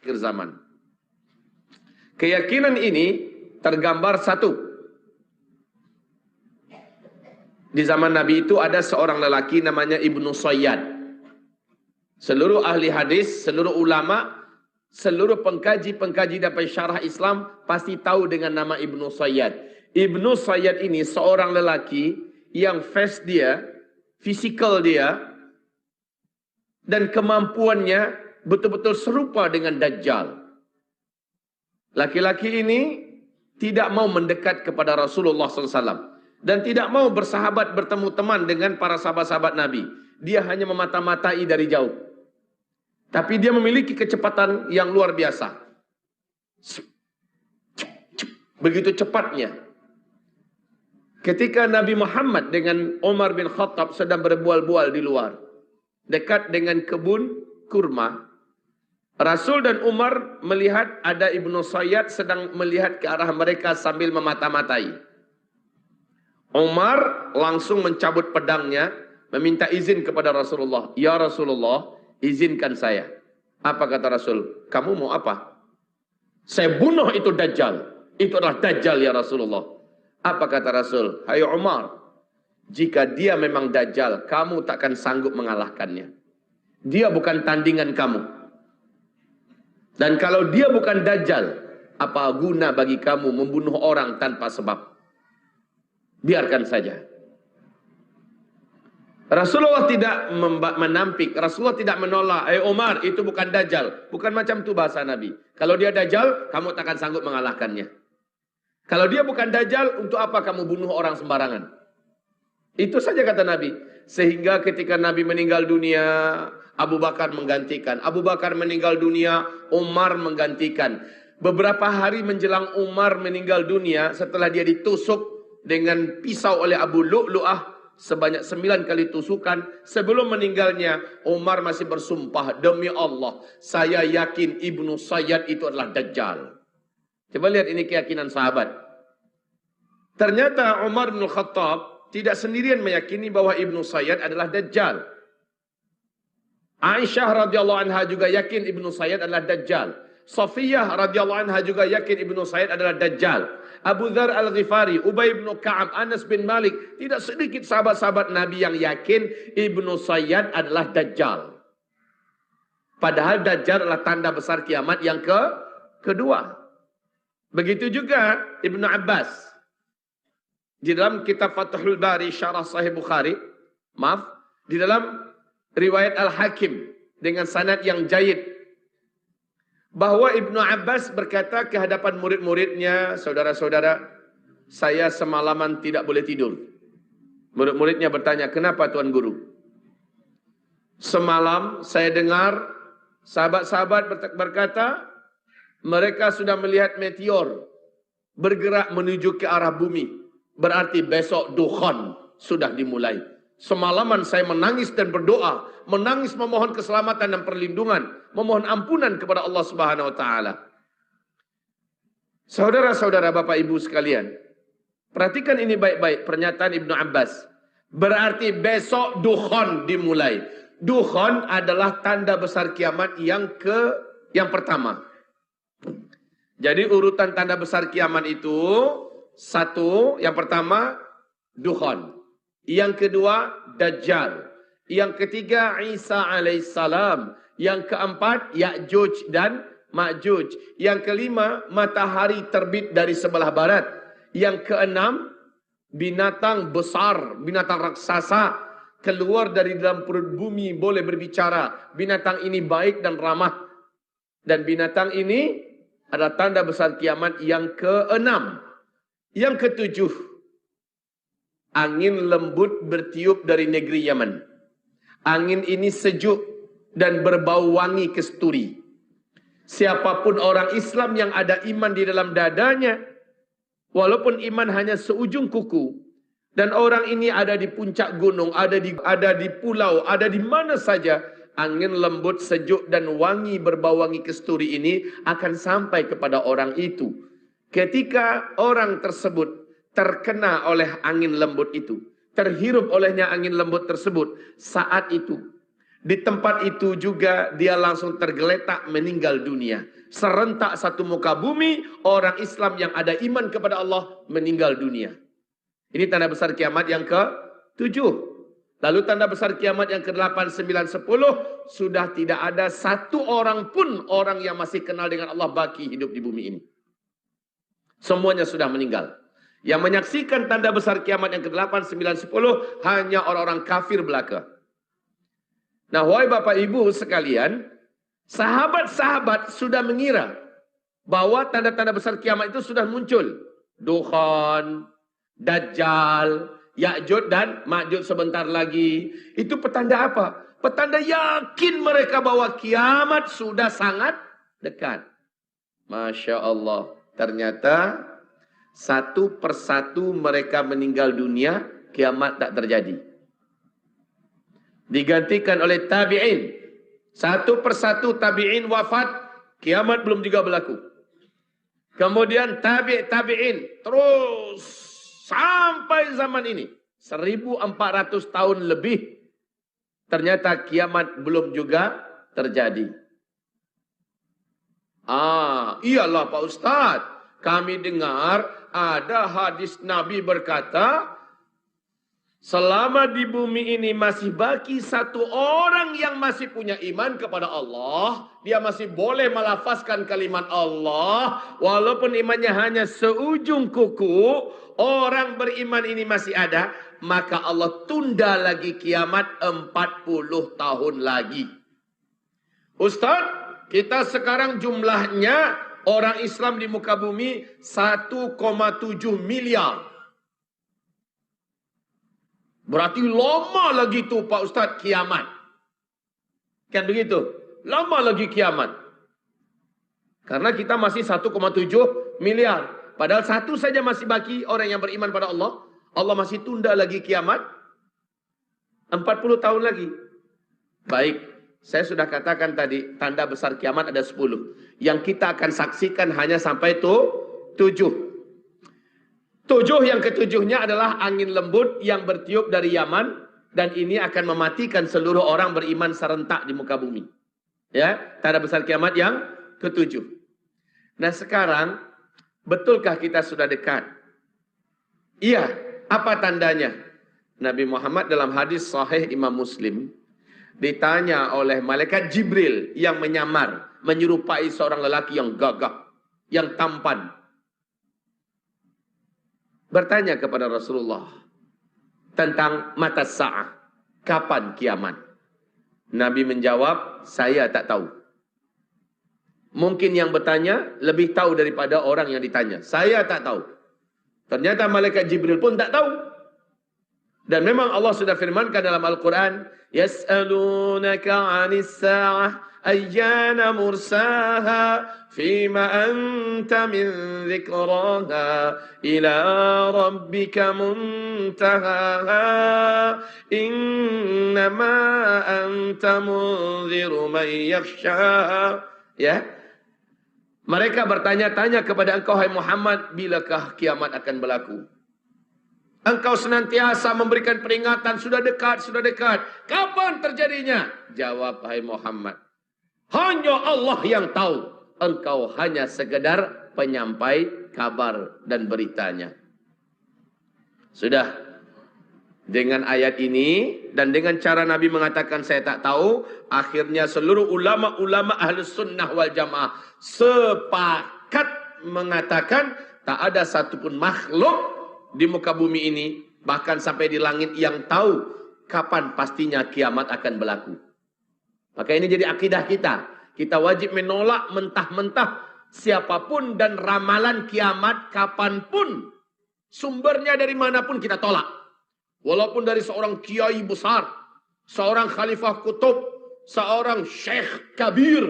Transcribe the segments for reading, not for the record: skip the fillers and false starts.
akhir zaman. Keyakinan ini tergambar satu. Di zaman Nabi itu ada seorang lelaki namanya Ibnu Sayyad. Seluruh ahli hadis, seluruh ulama, seluruh pengkaji-pengkaji dapat syarah Islam pasti tahu dengan nama Ibnu Sayyad. Ibnu Sayyad ini seorang lelaki yang face dia, fisikal dia, dan kemampuannya betul-betul serupa dengan Dajjal. Laki-laki ini tidak mau mendekat kepada Rasulullah SAW. Dan tidak mau bersahabat bertemu teman dengan para sahabat-sahabat Nabi. Dia hanya memata-matai dari jauh. Tapi dia memiliki kecepatan yang luar biasa. Begitu cepatnya. Ketika Nabi Muhammad dengan Umar bin Khattab sedang berbual-bual di luar. Dekat dengan kebun kurma. Rasul dan Umar melihat ada Ibnu Sayyad sedang melihat ke arah mereka sambil memata-matai. Umar langsung mencabut pedangnya, meminta izin kepada Rasulullah. Ya Rasulullah, izinkan saya. Apa kata Rasul? Kamu mau apa? Saya bunuh itu Dajjal. Itu adalah Dajjal ya Rasulullah. Apa kata Rasul? Hai Umar, jika dia memang Dajjal, kamu takkan sanggup mengalahkannya. Dia bukan tandingan kamu. Dan kalau dia bukan Dajjal, apa guna bagi kamu membunuh orang tanpa sebab? Biarkan saja. Rasulullah tidak menampik, Rasulullah tidak menolak. Umar, itu bukan Dajjal. Bukan macam itu bahasa Nabi. Kalau dia Dajjal, kamu takkan sanggup mengalahkannya. Kalau dia bukan Dajjal, untuk apa kamu bunuh orang sembarangan? Itu saja kata Nabi. Sehingga ketika Nabi meninggal dunia, Abu Bakar menggantikan. Abu Bakar meninggal dunia, Umar menggantikan. Beberapa hari menjelang Umar meninggal dunia, setelah dia ditusuk dengan pisau oleh Abu Lu'lu'ah sebanyak 9 kali tusukan. Sebelum meninggalnya, Umar masih bersumpah, demi Allah, saya yakin Ibnu Sayyad itu adalah Dajjal. Coba lihat ini keyakinan sahabat. Ternyata Umar bin Khattab tidak sendirian meyakini bahwa Ibnu Sayyad adalah Dajjal. Aisyah radhiyallahu anha juga yakin Ibnu Sayyad adalah Dajjal. Safiyah radhiyallahu anha juga yakin Ibnu Sayyad adalah Dajjal. Abu Dzar Al-Ghifari, Ubay bin Ka'ab, Anas bin Malik, tidak sedikit sahabat-sahabat Nabi yang yakin Ibnu Sayyad adalah Dajjal. Padahal Dajjal adalah tanda besar kiamat yang kedua. Begitu juga Ibnu Abbas. Di dalam kitab Fathul Bari, Syarah Sahih Bukhari, di dalam riwayat Al-Hakim dengan sanad yang jayid, bahwa Ibnu Abbas berkata ke hadapan murid-muridnya, saudara-saudara, saya semalaman tidak boleh tidur. Murid-muridnya bertanya, kenapa Tuan Guru? Semalam saya dengar sahabat-sahabat berkata, mereka sudah melihat meteor bergerak menuju ke arah bumi. Berarti besok dukhan sudah dimulai. Semalaman saya menangis dan berdoa, menangis memohon keselamatan dan perlindungan, memohon ampunan kepada Allah Subhanahu wa taala. Saudara-saudara, Bapak Ibu sekalian, perhatikan ini baik-baik pernyataan Ibnu Abbas. Berarti besok dukhan dimulai. Dukhan adalah tanda besar kiamat yang pertama. Jadi urutan tanda besar kiamat itu satu, yang pertama dukhan. Yang kedua, Dajjal. Yang ketiga, Isa alaihissalam. Yang keempat, Ya'juj dan Ma'juj. Yang kelima, matahari terbit dari sebelah barat. Yang keenam, binatang besar, binatang raksasa keluar dari dalam perut bumi boleh berbicara. Binatang ini baik dan ramah. Dan binatang ini adalah tanda besar kiamat yang keenam. Yang ketujuh, angin lembut bertiup dari negeri Yaman. Angin ini sejuk dan berbau wangi kesturi. Siapapun orang Islam yang ada iman di dalam dadanya, walaupun iman hanya seujung kuku, dan orang ini ada di puncak gunung, ada di pulau, ada di mana saja, angin lembut, sejuk dan wangi berbau wangi kesturi ini akan sampai kepada orang itu. Ketika orang tersebut terkena oleh angin lembut itu, terhirup olehnya angin lembut tersebut, saat itu Di tempat itu juga dia langsung tergeletak meninggal dunia. Serentak satu muka bumi, orang Islam yang ada iman kepada Allah meninggal dunia. Ini tanda besar kiamat yang ke-7. Lalu tanda besar kiamat yang ke-8, 9, 10. Sudah tidak ada satu orang pun orang yang masih kenal dengan Allah baki hidup di bumi ini. Semuanya sudah meninggal. Yang menyaksikan tanda besar kiamat yang ke-8, 9, 10 hanya orang-orang kafir belaka. Nah, wahai Bapak Ibu sekalian, sahabat-sahabat sudah mengira bahwa tanda-tanda besar kiamat itu sudah muncul. Dukhan, Dajjal, Ya'juj dan Ma'juj sebentar lagi. Itu petanda apa? Petanda yakin mereka bahwa kiamat sudah sangat dekat. Masya Allah. Ternyata satu persatu mereka meninggal dunia, kiamat tak terjadi. Digantikan oleh tabi'in. Satu persatu tabi'in wafat, kiamat belum juga berlaku. Kemudian tabi'in terus sampai zaman ini 1400 tahun lebih, ternyata kiamat belum juga terjadi. Iyalah Pak Ustadz, kami dengar ada hadis Nabi berkata, selama di bumi ini masih baki satu orang yang masih punya iman kepada Allah, dia masih boleh melafazkan kalimat Allah, walaupun imannya hanya seujung kuku, orang beriman ini masih ada, maka Allah tunda lagi kiamat 40 tahun lagi. Ustaz, kita sekarang jumlahnya orang Islam di muka bumi 1,7 miliar. Berarti lama lagi tuh Pak Ustadz kiamat. Kan begitu? Lama lagi kiamat. Karena kita masih 1,7 miliar. Padahal satu saja masih baki orang yang beriman pada Allah. Allah masih tunda lagi kiamat 40 tahun lagi. Baik, saya sudah katakan tadi tanda besar kiamat ada 10. Yang kita akan saksikan hanya sampai 7. 7 yang ketujuhnya adalah angin lembut yang bertiup dari Yaman. Dan ini akan mematikan seluruh orang beriman serentak di muka bumi. Ya, tanda besar kiamat yang ke-7. Nah sekarang, betulkah kita sudah dekat? Iya, apa tandanya? Nabi Muhammad dalam hadis sahih Imam Muslim, ditanya oleh malaikat Jibril yang menyamar, menyerupai seorang lelaki yang gagah, yang tampan. Bertanya kepada Rasulullah tentang mata sa'ah, kapan kiamat? Nabi menjawab, saya tak tahu. Mungkin yang bertanya lebih tahu daripada orang yang ditanya. Saya tak tahu. Ternyata malaikat Jibril pun tak tahu. Dan memang Allah sudah firmankan dalam Al-Quran, yas'alunaka 'anis sa'ah ayyana mursaha fima anta min dzikraha ila rabbika muntahaha innama anta munziru man yakhshaha. Ya, mereka bertanya-tanya kepada engkau hai Muhammad, bilakah kiamat akan berlaku? Engkau senantiasa memberikan peringatan, sudah dekat, sudah dekat. Kapan terjadinya? Jawab hai Muhammad, hanya Allah yang tahu. Engkau hanya sekedar penyampai kabar dan beritanya. Sudah. Dengan ayat ini dan dengan cara Nabi mengatakan saya tak tahu, akhirnya seluruh ulama-ulama Ahlus Sunnah wal Jamaah sepakat mengatakan tak ada satupun makhluk di muka bumi ini, bahkan sampai di langit, yang tahu kapan pastinya kiamat akan berlaku. Maka ini jadi akidah kita. Kita wajib menolak mentah-mentah siapapun dan ramalan kiamat kapanpun. Sumbernya dari manapun kita tolak. Walaupun dari seorang kiai besar, seorang khalifah kutub, seorang syekh kabir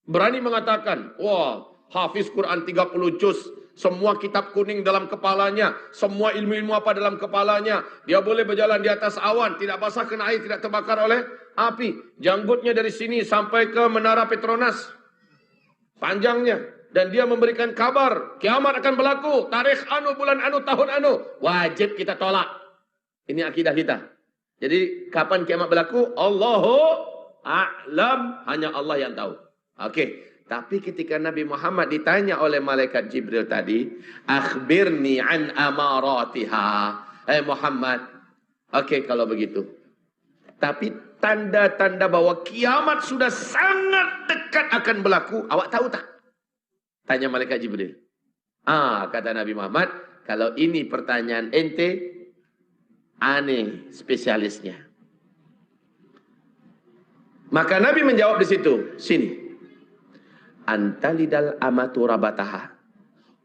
berani mengatakan, wah, hafiz Quran 30 juz, semua kitab kuning dalam kepalanya, semua ilmu-ilmu apa dalam kepalanya, dia boleh berjalan di atas awan, tidak basah kena air, tidak terbakar oleh api, janggutnya dari sini sampai ke Menara Petronas panjangnya, dan dia memberikan kabar kiamat akan berlaku tarikh anu, bulan anu, tahun anu. Wajib kita tolak. Ini akidah kita. Jadi kapan kiamat berlaku? Allahu a'lam, hanya Allah yang tahu. Okey, tapi ketika Nabi Muhammad ditanya oleh malaikat Jibril tadi, akhbirni an amaratiha. Muhammad, okey kalau begitu. Tapi tanda-tanda bahwa kiamat sudah sangat dekat akan berlaku, awak tahu tak? Tanya malaikat Jibril. Kata Nabi Muhammad, kalau ini pertanyaan ente, aneh spesialisnya. Maka Nabi menjawab di situ, sini. Antalidal amatu rabataha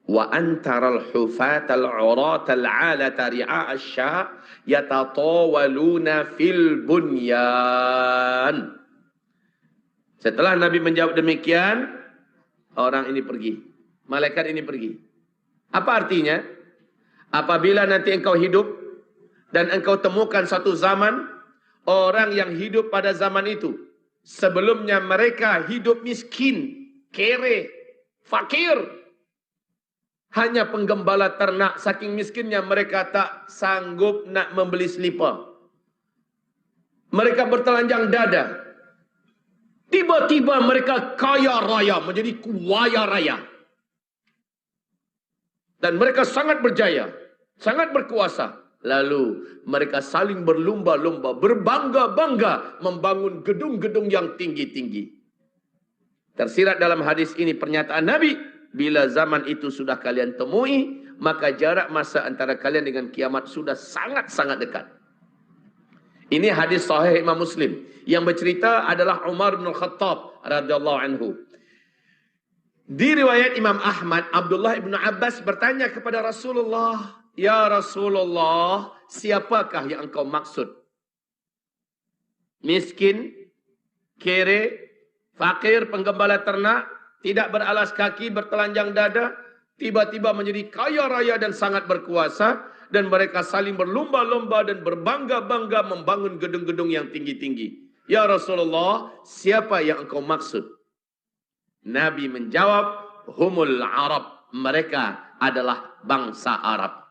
wa antaral hufatal uratal alata ri'a asya yatatawaluna fil bunyan. Setelah Nabi menjawab demikian, orang ini pergi. Malaikat ini pergi. Apa artinya? Apabila nanti engkau hidup dan engkau temukan satu zaman, orang yang hidup pada zaman itu, sebelumnya mereka hidup miskin, kere, fakir, hanya penggembala ternak, saking miskinnya mereka tak sanggup nak membeli selipar. Mereka bertelanjang dada. Tiba-tiba mereka kaya raya, menjadi kuaya raya. Dan mereka sangat berjaya, sangat berkuasa. Lalu mereka saling berlumba-lumba, berbangga-bangga membangun gedung-gedung yang tinggi-tinggi. Tersirat dalam hadis ini pernyataan Nabi, bila zaman itu sudah kalian temui, maka jarak masa antara kalian dengan kiamat sudah sangat-sangat dekat. Ini hadis sahih Imam Muslim. Yang bercerita adalah Umar bin Khattab radhiyallahu anhu. Di riwayat Imam Ahmad, Abdullah bin Abbas bertanya kepada Rasulullah, "Ya Rasulullah, siapakah yang engkau maksud? Miskin, kere, fakir, penggembala ternak, tidak beralas kaki, bertelanjang dada, tiba-tiba menjadi kaya raya dan sangat berkuasa, dan mereka saling berlomba-lomba dan berbangga-bangga membangun gedung-gedung yang tinggi-tinggi. Ya Rasulullah, siapa yang engkau maksud?" Nabi menjawab, "Humul Arab." Mereka adalah bangsa Arab.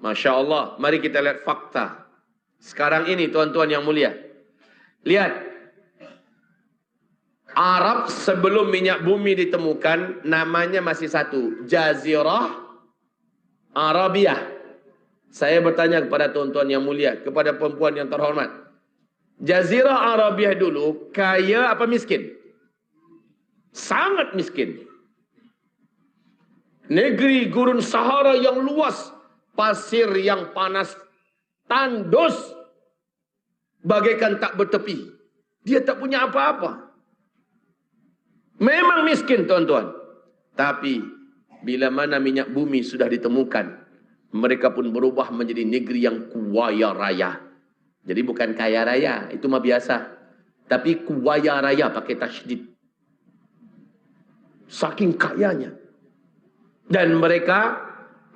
Masya Allah, mari kita lihat fakta. Sekarang ini tuan-tuan yang mulia. Lihat. Arab sebelum minyak bumi ditemukan, namanya masih satu. Jazirah Arabiah. Saya bertanya kepada tuan-tuan yang mulia, kepada perempuan yang terhormat. Jazirah Arabiah dulu kaya apa miskin? Sangat miskin. Negeri gurun Sahara yang luas, pasir yang panas, tandus, bagaikan tak bertepi. Dia tak punya apa-apa. Memang miskin tuan-tuan. Tapi bila mana minyak bumi sudah ditemukan, mereka pun berubah menjadi negeri yang kuaya raya. Jadi bukan kaya raya, itu mah biasa. Tapi kuaya raya pakai tasydid. Saking kayanya. Dan mereka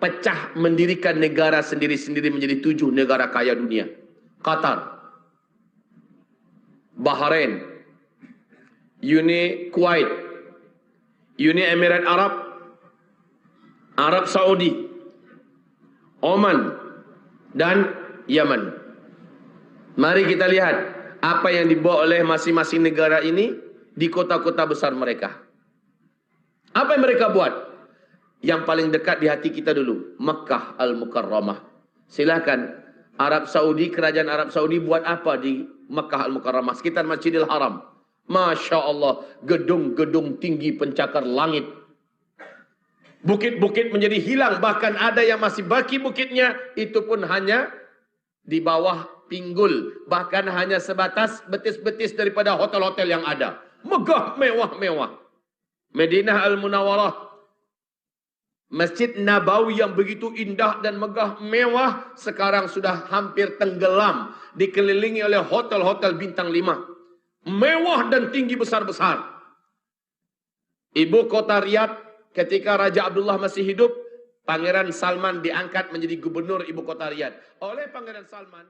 pecah mendirikan negara sendiri-sendiri menjadi 7 negara kaya dunia. Qatar, Bahrain, Uni Kuwait, Uni Emirat Arab, Arab Saudi, Oman, dan Yaman. Mari kita lihat apa yang dibawa oleh masing-masing negara ini di kota-kota besar mereka. Apa yang mereka buat? Yang paling dekat di hati kita dulu, Makkah Al-Mukarramah. Silakan, Arab Saudi, kerajaan Arab Saudi buat apa di Makkah Al-Mukarramah, sekitar Masjidil Haram? Masya Allah, gedung-gedung tinggi pencakar langit. Bukit-bukit menjadi hilang, bahkan ada yang masih baki bukitnya, itu pun hanya di bawah pinggul, bahkan hanya sebatas betis-betis daripada hotel-hotel yang ada. Megah, mewah-mewah. Madinah Al-Munawwarah, Masjid Nabawi yang begitu indah dan megah mewah, sekarang sudah hampir tenggelam, dikelilingi oleh hotel-hotel bintang 5. Mewah dan tinggi besar-besar. Ibu kota Riyadh, ketika Raja Abdullah masih hidup, Pangeran Salman diangkat menjadi gubernur ibu kota Riyadh. Oleh Pangeran Salman,